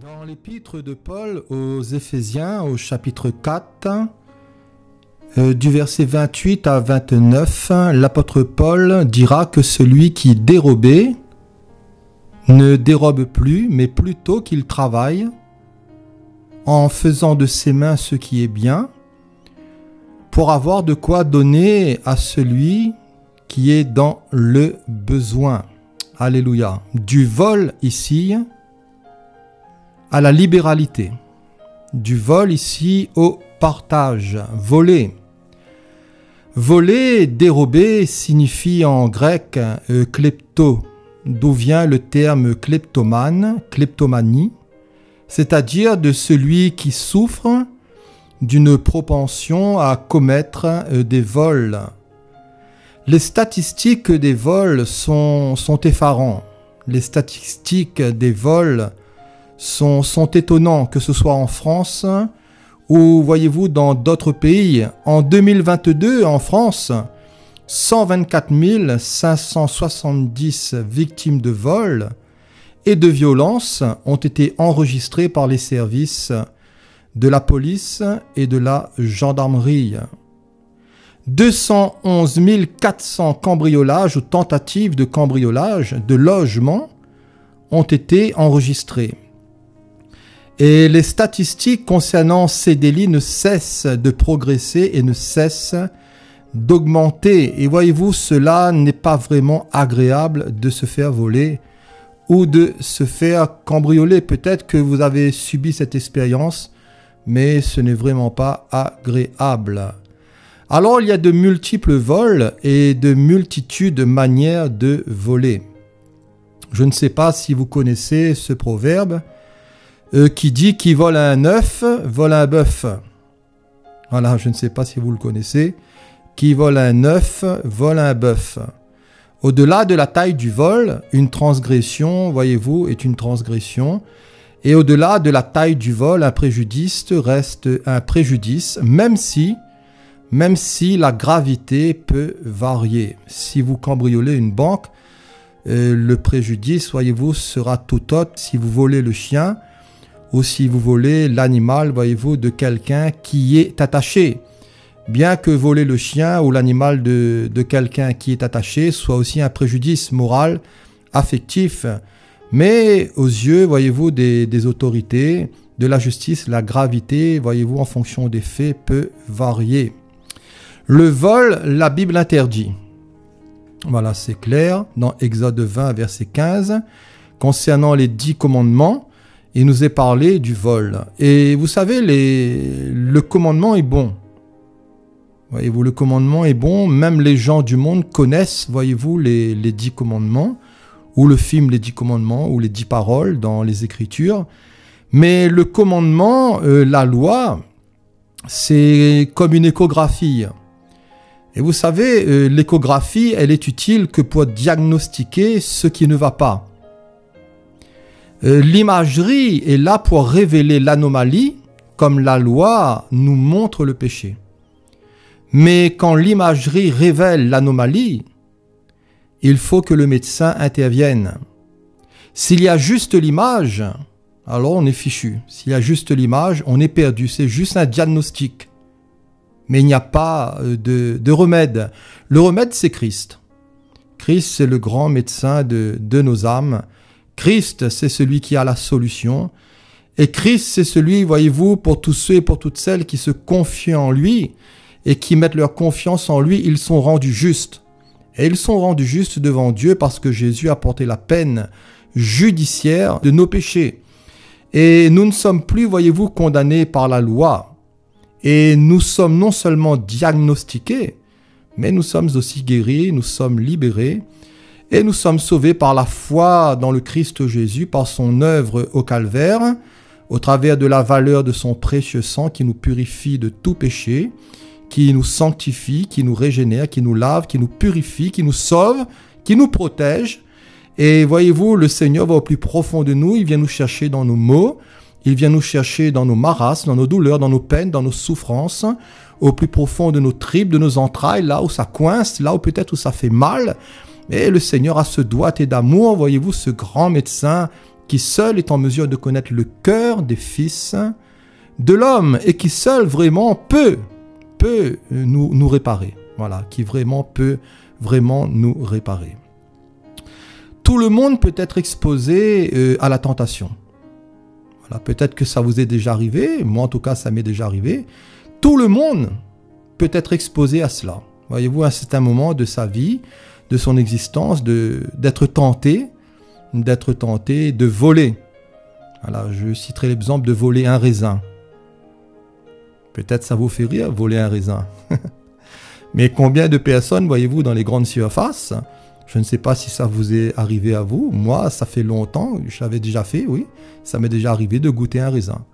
Dans l'épître de Paul aux Éphésiens, au chapitre 4, du verset 28 à 29, l'apôtre Paul dira que celui qui dérobait ne dérobe plus, mais plutôt qu'il travaille en faisant de ses mains ce qui est bien, pour avoir de quoi donner à celui qui est dans le besoin. Alléluia. Du vol ici à la libéralité. Du vol ici au partage. Voler. Voler, dérober signifie en grec klepto, d'où vient le terme kleptomane, kleptomanie, c'est-à-dire de celui qui souffre d'une propension à commettre des vols. Les statistiques des vols sont effarantes. Les statistiques des vols sont étonnantes, que ce soit en France ou, voyez-vous, dans d'autres pays. En 2022, en France, 124 570 victimes de vols et de violences ont été enregistrées par les services de la police et de la gendarmerie. 211 400 cambriolages ou tentatives de cambriolage de logements ont été enregistrés. Et les statistiques concernant ces délits ne cessent de progresser et ne cessent d'augmenter. Et voyez-vous, cela n'est pas vraiment agréable de se faire voler ou de se faire cambrioler. Peut-être que vous avez subi cette expérience, mais ce n'est vraiment pas agréable. Alors, il y a de multiples vols et de multitudes de manières de voler. Je ne sais pas si vous connaissez ce proverbe qui dit « Qui vole un œuf, vole un bœuf ». Voilà, je ne sais pas si vous le connaissez. « Qui vole un œuf, vole un bœuf ». Au-delà de la taille du vol, une transgression, voyez-vous, est une transgression. Et au-delà de la taille du vol, un préjudice reste un préjudice, même si la gravité peut varier. Si vous cambriolez une banque, le préjudice, voyez-vous, sera tout autre si vous volez le chien ou si vous volez l'animal, voyez-vous, de quelqu'un qui est attaché. Bien que voler le chien ou l'animal de quelqu'un qui est attaché soit aussi un préjudice moral, affectif, mais aux yeux, voyez-vous, des autorités, de la justice, la gravité, voyez-vous, en fonction des faits, peut varier. Le vol, la Bible interdit. Voilà, c'est clair. Dans Exode 20, verset 15, concernant les 10 commandements, il nous est parlé du vol. Et vous savez, le commandement est bon. Voyez-vous, le commandement est bon. Même les gens du monde connaissent, voyez-vous, les 10 commandements, ou le film Les 10 commandements, ou les 10 paroles dans les Écritures. Mais le commandement, la loi, c'est comme une échographie. Et vous savez, l'échographie, elle est utile que pour diagnostiquer ce qui ne va pas. L'imagerie est là pour révéler l'anomalie, comme la loi nous montre le péché. Mais quand l'imagerie révèle l'anomalie, il faut que le médecin intervienne. S'il y a juste l'image, alors on est fichu. S'il y a juste l'image, on est perdu. C'est juste un diagnostic. Mais il n'y a pas de remède. Le remède, c'est Christ. Christ, c'est le grand médecin de nos âmes. Christ, c'est celui qui a la solution. Et Christ, c'est celui, voyez-vous, pour tous ceux et pour toutes celles qui se confient en lui et qui mettent leur confiance en lui, ils sont rendus justes. Et ils sont rendus justes devant Dieu parce que Jésus a porté la peine judiciaire de nos péchés. Et nous ne sommes plus, voyez-vous, condamnés par la loi. Et nous sommes non seulement diagnostiqués, mais nous sommes aussi guéris, nous sommes libérés. Et nous sommes sauvés par la foi dans le Christ Jésus, par son œuvre au calvaire, au travers de la valeur de son précieux sang qui nous purifie de tout péché, qui nous sanctifie, qui nous régénère, qui nous lave, qui nous purifie, qui nous sauve, qui nous protège. Et voyez-vous, le Seigneur va au plus profond de nous, il vient nous chercher dans nos maux, il vient nous chercher dans nos marasmes, dans nos douleurs, dans nos peines, dans nos souffrances, au plus profond de nos tripes, de nos entrailles, là où ça coince, là où peut-être où ça fait mal. Et le Seigneur a ce doigté d'amour, voyez-vous, ce grand médecin qui seul est en mesure de connaître le cœur des fils de l'homme et qui seul vraiment peut nous réparer. Voilà, qui vraiment peut vraiment nous réparer. Tout le monde peut être exposé à la tentation. Voilà, peut-être que ça vous est déjà arrivé, moi en tout cas ça m'est déjà arrivé. Tout le monde peut être exposé à cela. Voyez-vous, à un certain moment de sa vie, de son existence, d'être tenté de voler. Voilà, je citerai l'exemple de voler un raisin. Peut-être ça vous fait rire, voler un raisin. Mais combien de personnes, voyez-vous, dans les grandes surfaces, je ne sais pas si ça vous est arrivé à vous, moi, ça fait longtemps, je l'avais déjà fait, oui, ça m'est déjà arrivé de goûter un raisin.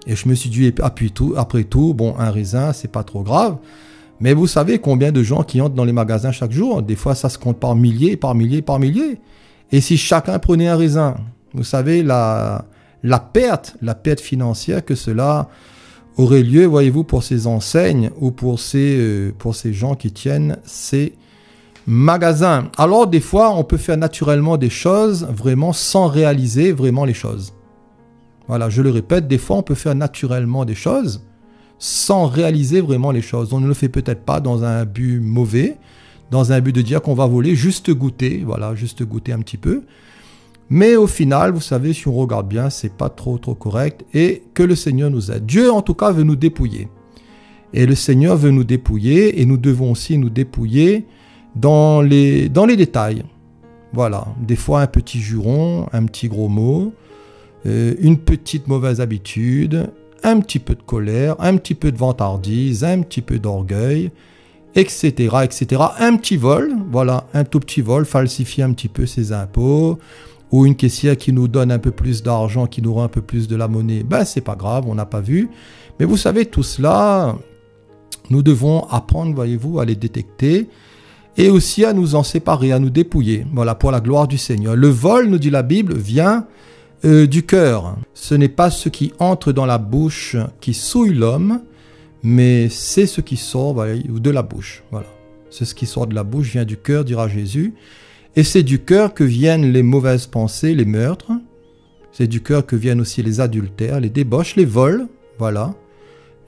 Et je me suis dit, après tout, bon, un raisin, c'est pas trop grave. Mais vous savez combien de gens qui entrent dans les magasins chaque jour, des fois ça se compte par milliers, par milliers, par milliers. Et si chacun prenait un raisin, vous savez, la perte financière que cela aurait lieu, voyez-vous, pour ces enseignes ou pour ces gens qui tiennent ces magasins. Alors, des fois, on peut faire naturellement des choses vraiment sans réaliser vraiment les choses. Voilà, je le répète, des fois, on peut faire naturellement des choses sans réaliser vraiment les choses. On ne le fait peut-être pas dans un but mauvais, dans un but de dire qu'on va voler, juste goûter, voilà, juste goûter un petit peu. Mais au final, vous savez, si on regarde bien, c'est pas trop correct et que le Seigneur nous aide. Dieu, en tout cas, veut nous dépouiller. Et le Seigneur veut nous dépouiller et nous devons aussi nous dépouiller dans les détails. Voilà, des fois un petit juron, un petit gros mot, une petite mauvaise habitude, un petit peu de colère, un petit peu de vantardise, un petit peu d'orgueil, etc., etc. Un petit vol, voilà, un tout petit vol, falsifier un petit peu ses impôts, ou une caissière qui nous donne un peu plus d'argent, qui nous rend un peu plus de la monnaie, ben c'est pas grave, on n'a pas vu. Mais vous savez, tout cela, nous devons apprendre, voyez-vous, à les détecter et aussi à nous en séparer, à nous dépouiller, voilà, pour la gloire du Seigneur. Le vol, nous dit la Bible, vient du cœur. Ce n'est pas ce qui entre dans la bouche qui souille l'homme, mais c'est ce qui sort de la bouche. Voilà. C'est ce qui sort de la bouche, vient du cœur, dira Jésus. Et c'est du cœur que viennent les mauvaises pensées, les meurtres. C'est du cœur que viennent aussi les adultères, les débauches, les vols. Voilà.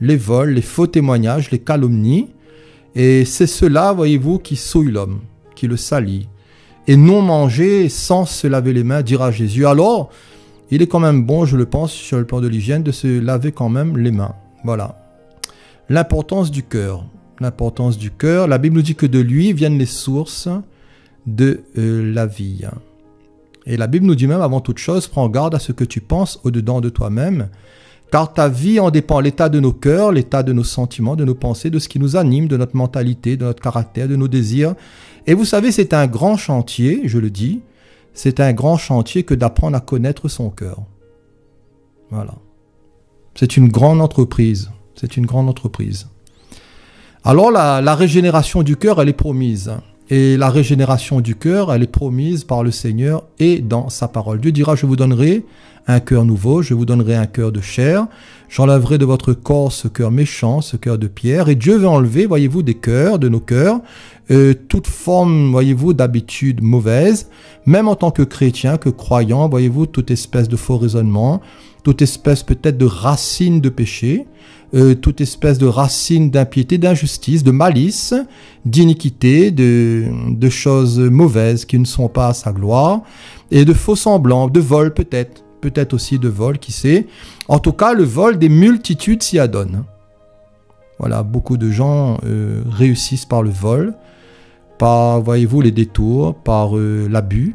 Les vols, les faux témoignages, les calomnies. Et c'est cela, voyez-vous, qui souille l'homme, qui le salit. Et non manger sans se laver les mains, dira Jésus. Alors, il est quand même bon, je le pense, sur le plan de l'hygiène, de se laver quand même les mains. Voilà. L'importance du cœur. L'importance du cœur. La Bible nous dit que de lui viennent les sources de la vie. Et la Bible nous dit même, avant toute chose, prends garde à ce que tu penses au-dedans de toi-même, car ta vie en dépend, l'état de nos cœurs, l'état de nos sentiments, de nos pensées, de ce qui nous anime, de notre mentalité, de notre caractère, de nos désirs. Et vous savez, c'est un grand chantier, je le dis, c'est un grand chantier que d'apprendre à connaître son cœur. Voilà. C'est une grande entreprise. C'est une grande entreprise. Alors, la régénération du cœur, elle est promise. Et la régénération du cœur, elle est promise par le Seigneur et dans sa parole. Dieu dira, je vous donnerai un cœur nouveau, je vous donnerai un cœur de chair, j'enlèverai de votre corps ce cœur méchant, ce cœur de pierre. Et Dieu veut enlever, voyez-vous, des cœurs, de nos cœurs, toute forme, voyez-vous, d'habitude mauvaise, même en tant que chrétien, que croyant, voyez-vous, toute espèce de faux raisonnement, toute espèce peut-être de racine de péché, toute espèce de racine d'impiété, d'injustice, de malice, d'iniquité, de choses mauvaises qui ne sont pas à sa gloire, et de faux semblants, de vol peut-être aussi de vol, qui sait. En tout cas, le vol des multitudes s'y adonne. Voilà, beaucoup de gens réussissent par le vol, par, voyez-vous, les détours, par l'abus.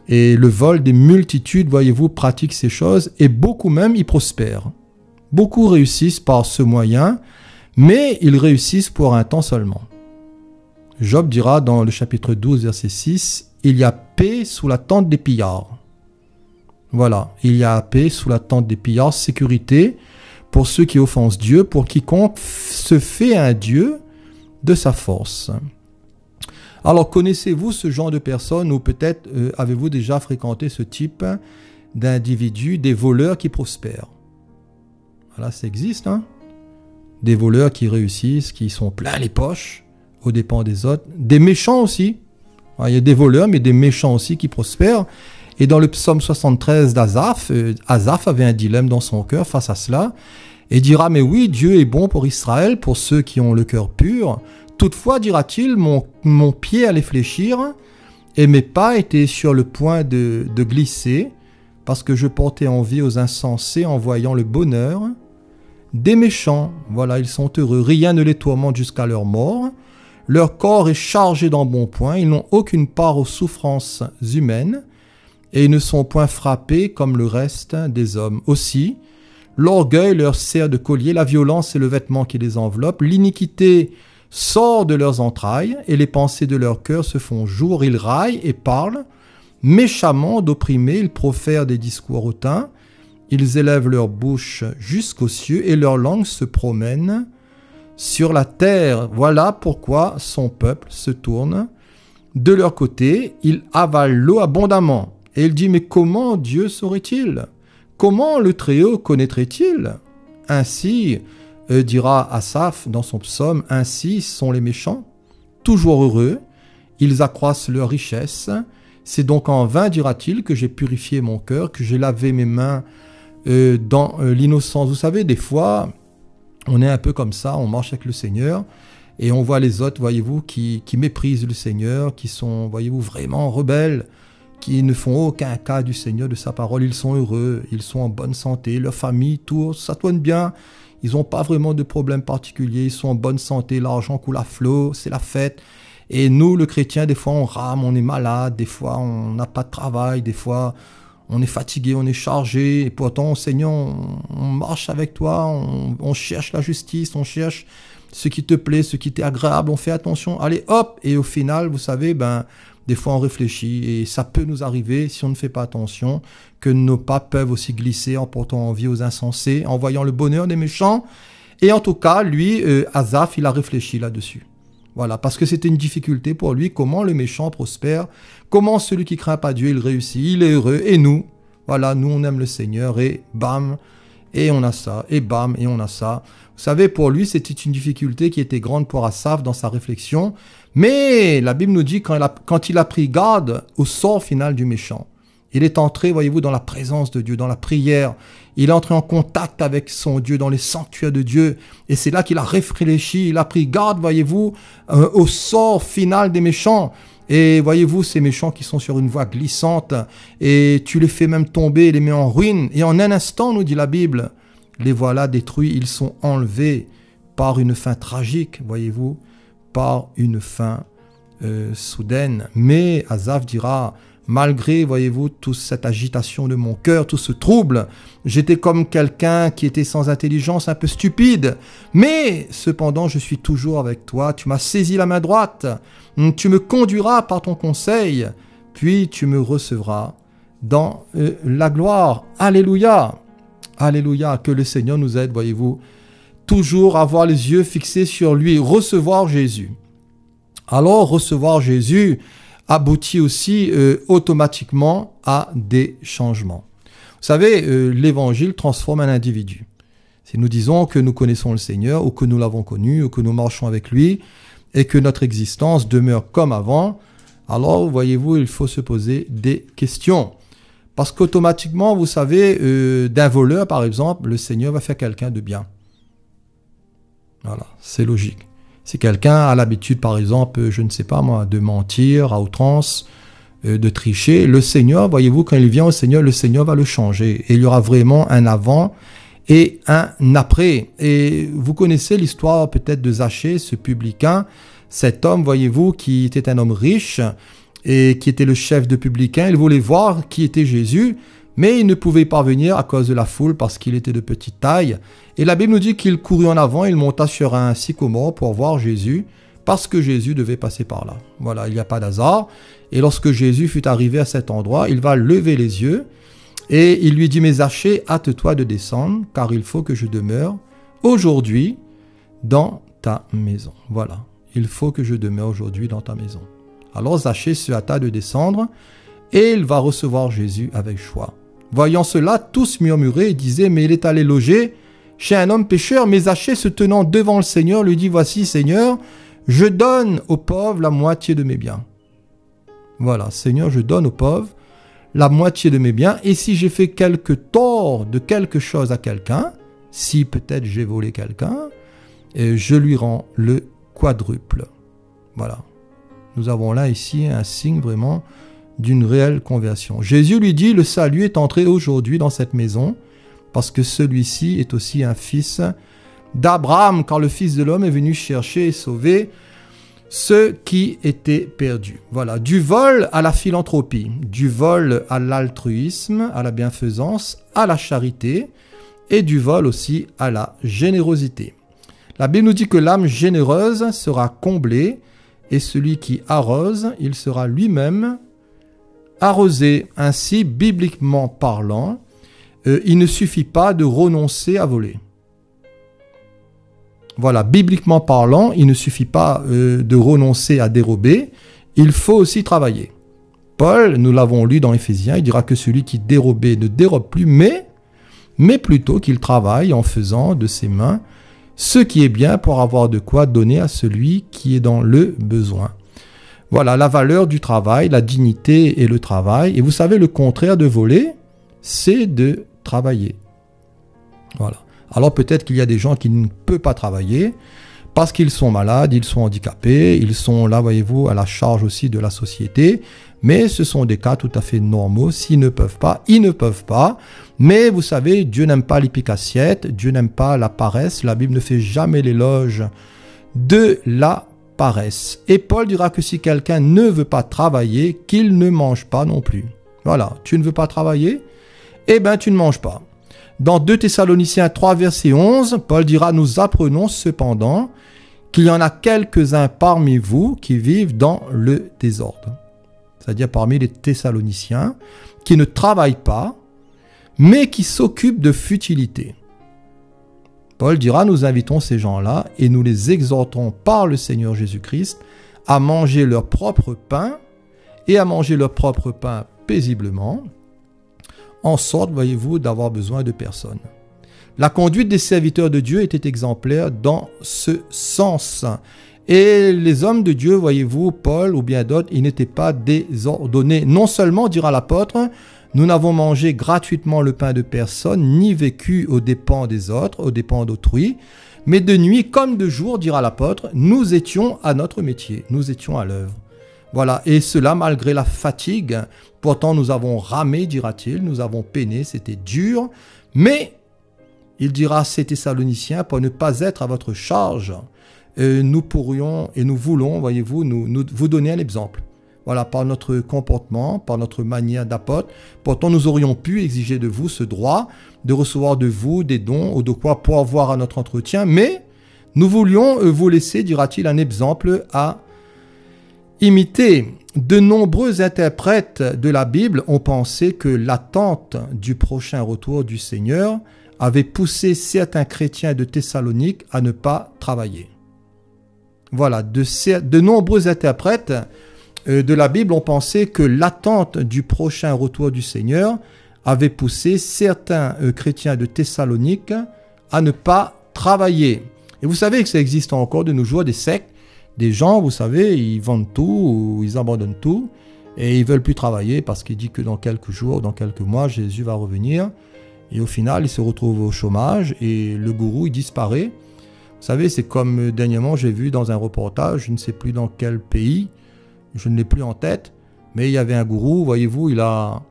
Et le vol des multitudes, voyez-vous, pratique ces choses, et beaucoup même y prospèrent. Beaucoup réussissent par ce moyen, mais ils réussissent pour un temps seulement. Job dira dans le chapitre 12, verset 6, « Il y a paix sous la tente des pillards. » Voilà, il y a paix sous la tente des pillards, sécurité pour ceux qui offensent Dieu, pour quiconque se fait un Dieu de sa force. Alors, connaissez-vous ce genre de personnes ou peut-être avez-vous déjà fréquenté ce type d'individus, des voleurs qui prospèrent? Voilà, ça existe, hein? Des voleurs qui réussissent, qui sont pleins les poches aux dépens des autres. Des méchants aussi. Alors, il y a des voleurs, mais des méchants aussi qui prospèrent. Et dans le psaume 73 d'Asaph, Asaph avait un dilemme dans son cœur face à cela, et dira, mais oui, Dieu est bon pour Israël, pour ceux qui ont le cœur pur. Toutefois, dira-t-il, mon pied allait fléchir, et mes pas étaient sur le point de glisser, parce que je portais envie aux insensés en voyant le bonheur des méchants. Voilà, ils sont heureux, rien ne les tourmente jusqu'à leur mort. Leur corps est chargé d'embonpoint, ils n'ont aucune part aux souffrances humaines, et ils ne sont point frappés comme le reste des hommes. Aussi, l'orgueil leur sert de collier, la violence est le vêtement qui les enveloppe, l'iniquité sort de leurs entrailles, et les pensées de leur cœur se font jour, ils raillent et parlent, méchamment d'opprimés, ils profèrent des discours hautains, ils élèvent leur bouche jusqu'aux cieux, et leur langue se promène sur la terre. Voilà pourquoi son peuple se tourne de leur côté, il avale l'eau abondamment. Et il dit, mais comment Dieu saurait-il? Comment le Très-Haut connaîtrait-il? Ainsi, dira Asaph dans son psaume, ainsi sont les méchants, toujours heureux, ils accroissent leur richesse. C'est donc en vain, dira-t-il, que j'ai purifié mon cœur, que j'ai lavé mes mains dans l'innocence. Vous savez, des fois, on est un peu comme ça, on marche avec le Seigneur, et on voit les autres, voyez-vous, qui méprisent le Seigneur, qui sont, voyez-vous, vraiment rebelles, qui ne font aucun cas du Seigneur, de sa parole. Ils sont heureux, ils sont en bonne santé, leur famille, tout, ça tourne bien. Ils n'ont pas vraiment de problème particulier, ils sont en bonne santé, l'argent coule à flot, c'est la fête. Et nous, le chrétien, des fois on rame, on est malade, des fois on n'a pas de travail, des fois on est fatigué, on est chargé. Et pourtant, Seigneur, on marche avec toi, on cherche la justice, on cherche ce qui te plaît, ce qui t'est agréable, on fait attention. Allez, hop! Et au final, vous savez, des fois on réfléchit et ça peut nous arriver, si on ne fait pas attention, que nos pas peuvent aussi glisser en portant envie aux insensés, en voyant le bonheur des méchants. Et en tout cas, lui, Asaph, il a réfléchi là-dessus. Voilà, parce que c'était une difficulté pour lui, comment le méchant prospère, comment celui qui craint pas Dieu, il réussit, il est heureux. Et nous, voilà, nous on aime le Seigneur et bam, et on a ça, et bam, et on a ça. Vous savez, pour lui, c'était une difficulté qui était grande pour Asaph dans sa réflexion. Mais la Bible nous dit quand il a pris garde au sort final du méchant. Il est entré, voyez-vous, dans la présence de Dieu, dans la prière. Il est entré en contact avec son Dieu, dans les sanctuaires de Dieu. Et c'est là qu'il a réfléchi, il a pris garde, voyez-vous, au sort final des méchants. Et voyez-vous, ces méchants qui sont sur une voie glissante, et tu les fais même tomber, les mets en ruine. Et en un instant, nous dit la Bible, les voilà détruits, ils sont enlevés par une fin tragique, voyez-vous, par une fin soudaine. Mais Asaph dira, malgré, voyez-vous, toute cette agitation de mon cœur, tout ce trouble, j'étais comme quelqu'un qui était sans intelligence, un peu stupide. Mais cependant, je suis toujours avec toi. Tu m'as saisi la main droite. Tu me conduiras par ton conseil. Puis tu me recevras dans la gloire. Alléluia. Alléluia. Que le Seigneur nous aide, voyez-vous, toujours avoir les yeux fixés sur lui, recevoir Jésus. Alors, recevoir Jésus aboutit aussi automatiquement à des changements. Vous savez, l'évangile transforme un individu. Si nous disons que nous connaissons le Seigneur, ou que nous l'avons connu, ou que nous marchons avec lui, et que notre existence demeure comme avant, alors, voyez-vous, il faut se poser des questions. Parce qu'automatiquement, vous savez, d'un voleur, par exemple, le Seigneur va faire quelqu'un de bien. Voilà, c'est logique. Si quelqu'un a l'habitude, par exemple, je ne sais pas moi, de mentir à outrance, de tricher, le Seigneur, voyez-vous, quand il vient au Seigneur, le Seigneur va le changer. Et il y aura vraiment un avant et un après. Et vous connaissez l'histoire peut-être de Zachée, ce publicain, cet homme, voyez-vous, qui était un homme riche et qui était le chef de publicains. Il voulait voir qui était Jésus, mais il ne pouvait pas venir à cause de la foule parce qu'il était de petite taille. Et la Bible nous dit qu'il courut en avant, il monta sur un sycomore pour voir Jésus, parce que Jésus devait passer par là. Voilà, il n'y a pas d'hasard. Et lorsque Jésus fut arrivé à cet endroit, il va lever les yeux et il lui dit, mais Zachée, hâte-toi de descendre, car il faut que je demeure aujourd'hui dans ta maison. Voilà, il faut que je demeure aujourd'hui dans ta maison. Alors Zachée se hâta de descendre et il va recevoir Jésus avec joie. Voyant cela, tous murmuraient et disaient, mais il est allé loger chez un homme pécheur. Mais Zachée, se tenant devant le Seigneur, lui dit, voici, Seigneur, je donne aux pauvres la moitié de mes biens. Voilà, Seigneur, je donne aux pauvres la moitié de mes biens, et si j'ai fait quelque tort de quelque chose à quelqu'un, si peut-être j'ai volé quelqu'un, je lui rends le quadruple. Voilà. Nous avons là ici un signe vraiment d'une réelle conversion. Jésus lui dit, le salut est entré aujourd'hui dans cette maison, parce que celui-ci est aussi un fils d'Abraham, car le Fils de l'homme est venu chercher et sauver ceux qui étaient perdus. Voilà, du vol à la philanthropie, du vol à l'altruisme, à la bienfaisance, à la charité, et du vol aussi à la générosité. La Bible nous dit que l'âme généreuse sera comblée, et celui qui arrose, il sera lui-même arrosé. Ainsi, bibliquement parlant, il ne suffit pas de renoncer à voler. Voilà, bibliquement parlant, il ne suffit pas de renoncer à dérober, il faut aussi travailler. Paul, nous l'avons lu dans Éphésiens, il dira que celui qui dérobait ne dérobe plus, mais plutôt qu'il travaille en faisant de ses mains ce qui est bien pour avoir de quoi donner à celui qui est dans le besoin. Voilà, la valeur du travail, la dignité et le travail. Et vous savez, le contraire de voler, c'est de travailler. Voilà. Alors peut-être qu'il y a des gens qui ne peuvent pas travailler parce qu'ils sont malades, ils sont handicapés, ils sont là, voyez-vous, à la charge aussi de la société. Mais ce sont des cas tout à fait normaux. S'ils ne peuvent pas, ils ne peuvent pas. Mais vous savez, Dieu n'aime pas l'épicacette, Dieu n'aime pas la paresse. La Bible ne fait jamais l'éloge de la paresse. Et Paul dira que si quelqu'un ne veut pas travailler, qu'il ne mange pas non plus. Voilà, tu ne veux pas travailler? Eh bien, tu ne manges pas. Dans 2 Thessaloniciens 3, verset 11, Paul dira, nous apprenons cependant qu'il y en a quelques-uns parmi vous qui vivent dans le désordre. C'est-à-dire parmi les Thessaloniciens, qui ne travaillent pas, mais qui s'occupent de futilité. Paul dira, nous invitons ces gens-là et nous les exhortons par le Seigneur Jésus-Christ à manger leur propre pain et à manger leur propre pain paisiblement, en sorte, voyez-vous, d'avoir besoin de personne. La conduite des serviteurs de Dieu était exemplaire dans ce sens. Et les hommes de Dieu, voyez-vous, Paul ou bien d'autres, ils n'étaient pas désordonnés. Non seulement, dira l'apôtre, nous n'avons mangé gratuitement le pain de personne, ni vécu aux dépens des autres, aux dépens d'autrui, mais de nuit comme de jour, dira l'apôtre, nous étions à notre métier, nous étions à l'œuvre. Voilà, et cela malgré la fatigue. Pourtant, nous avons ramé, dira-t-il, nous avons peiné, c'était dur, mais il dira à ces Thessaloniciens, pour ne pas être à votre charge, nous pourrions et nous voulons, voyez-vous, vous donner un exemple. Voilà, par notre comportement, par notre manière d'apôtre. Pourtant, nous aurions pu exiger de vous ce droit de recevoir de vous des dons ou de quoi pour avoir à notre entretien, mais nous voulions vous laisser, dira-t-il, un exemple à imiter. De nombreux interprètes de la Bible ont pensé que l'attente du prochain retour du Seigneur avait poussé certains chrétiens de Thessalonique à ne pas travailler. Voilà, de nombreux interprètes de la Bible ont pensé que l'attente du prochain retour du Seigneur avait poussé certains chrétiens de Thessalonique à ne pas travailler. Et vous savez que ça existe encore de nos jours, des sectes, des gens, vous savez, ils vendent tout, ou ils abandonnent tout, et ils ne veulent plus travailler parce qu'ils disent que dans quelques jours, dans quelques mois, Jésus va revenir. Et au final, ils se retrouvent au chômage et le gourou, il disparaît. Vous savez, c'est comme dernièrement, j'ai vu dans un reportage, je ne sais plus dans quel pays, je ne l'ai plus en tête, mais il y avait un gourou, voyez-vous, il a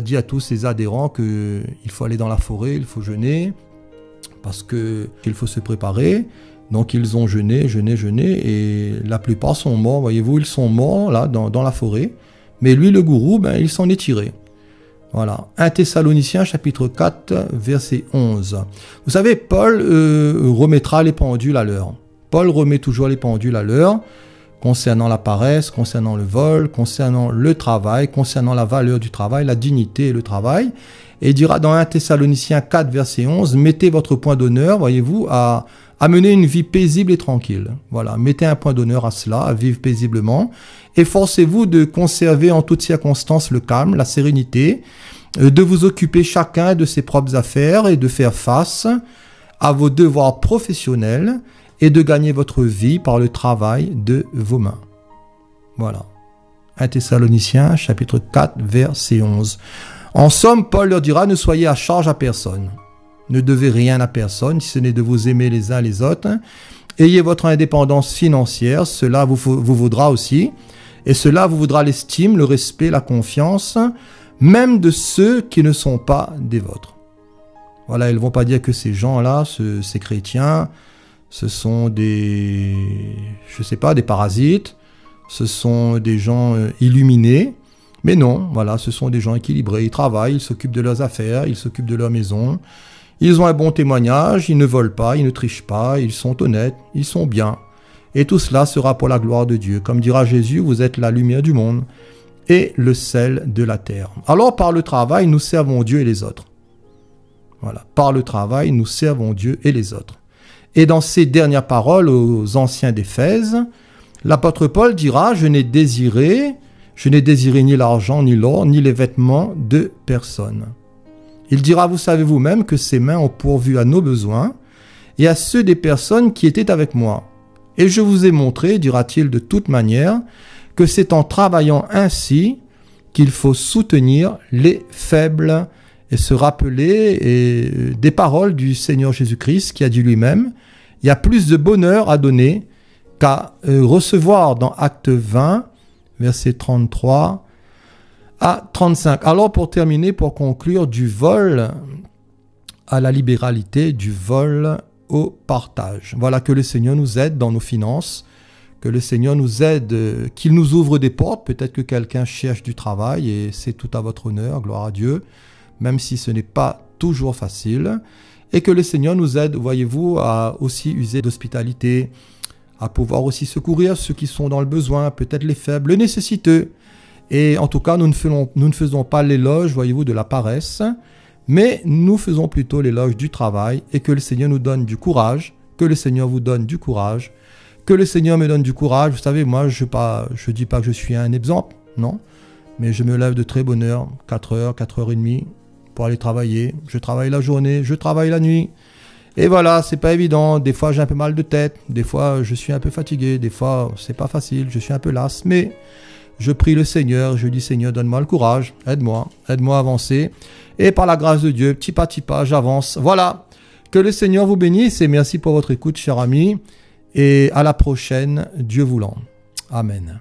dit à tous ses adhérents qu'il faut aller dans la forêt, il faut jeûner, parce qu'il faut se préparer. Donc ils ont jeûné, et la plupart sont morts, voyez-vous, ils sont morts là dans la forêt. Mais lui, le gourou, ben, il s'en est tiré. Voilà. 1 Thessaloniciens chapitre 4, verset 11. Vous savez, Paul remettra les pendules à l'heure. Paul remet toujours les pendules à l'heure concernant la paresse, concernant le vol, concernant le travail, concernant la valeur du travail, la dignité et le travail. Et il dira dans 1 Thessaloniciens 4, verset 11, mettez votre point d'honneur, voyez-vous, à mener une vie paisible et tranquille. Voilà, mettez un point d'honneur à cela, à vivre paisiblement. Efforcez-vous de conserver en toutes circonstances le calme, la sérénité, de vous occuper chacun de ses propres affaires et de faire face à vos devoirs professionnels et de gagner votre vie par le travail de vos mains. Voilà. 1 Thessaloniciens, chapitre 4, verset 11. En somme, Paul leur dira, ne soyez à charge à personne. Ne devez rien à personne, si ce n'est de vous aimer les uns les autres. Ayez votre indépendance financière, cela vous vaudra aussi. Et cela vous vaudra l'estime, le respect, la confiance, même de ceux qui ne sont pas des vôtres. Voilà, ils ne vont pas dire que ces gens-là, ces chrétiens, ce sont des, je sais pas, des parasites, ce sont des gens illuminés. Mais non, voilà, ce sont des gens équilibrés, ils travaillent, ils s'occupent de leurs affaires, ils s'occupent de leur maison. Ils ont un bon témoignage, ils ne volent pas, ils ne trichent pas, ils sont honnêtes, ils sont bien. Et tout cela sera pour la gloire de Dieu. Comme dira Jésus, vous êtes la lumière du monde et le sel de la terre. Alors par le travail, nous servons Dieu et les autres. Voilà, par le travail, nous servons Dieu et les autres. Et dans ces dernières paroles aux anciens d'Éphèse, l'apôtre Paul dira, je n'ai désiré ni l'argent, ni l'or, ni les vêtements de personne. Il dira, vous savez vous-même que ces mains ont pourvu à nos besoins et à ceux des personnes qui étaient avec moi. Et je vous ai montré, dira-t-il de toute manière, que c'est en travaillant ainsi qu'il faut soutenir les faibles et se rappeler des paroles du Seigneur Jésus-Christ qui a dit lui-même, il y a plus de bonheur à donner qu'à recevoir dans Acte 20, verset 33 à 35. Alors pour terminer, pour conclure, du vol à la libéralité, du vol au partage. Voilà, que le Seigneur nous aide dans nos finances, que le Seigneur nous aide, qu'il nous ouvre des portes. Peut-être que quelqu'un cherche du travail et c'est tout à votre honneur, gloire à Dieu, même si ce n'est pas toujours facile. Et que le Seigneur nous aide, voyez-vous, à aussi user d'hospitalité, à pouvoir aussi secourir ceux qui sont dans le besoin, peut-être les faibles, les nécessiteux. Et en tout cas, nous ne faisons pas l'éloge, voyez-vous, de la paresse, mais nous faisons plutôt l'éloge du travail et que le Seigneur nous donne du courage, que le Seigneur vous donne du courage, que le Seigneur me donne du courage. Vous savez, moi, je dis pas que je suis un exemple, non, mais je me lève de très bonne heure, 4h, 4h30 pour aller travailler. Je travaille la journée, je travaille la nuit. Et voilà, c'est pas évident. Des fois, j'ai un peu mal de tête. Des fois, je suis un peu fatigué. Des fois, c'est pas facile. Je suis un peu las. Mais je prie le Seigneur. Je dis, Seigneur, donne-moi le courage. Aide-moi à avancer. Et par la grâce de Dieu, petit pas, j'avance. Voilà. Que le Seigneur vous bénisse et merci pour votre écoute, chers amis. Et à la prochaine, Dieu voulant. Amen.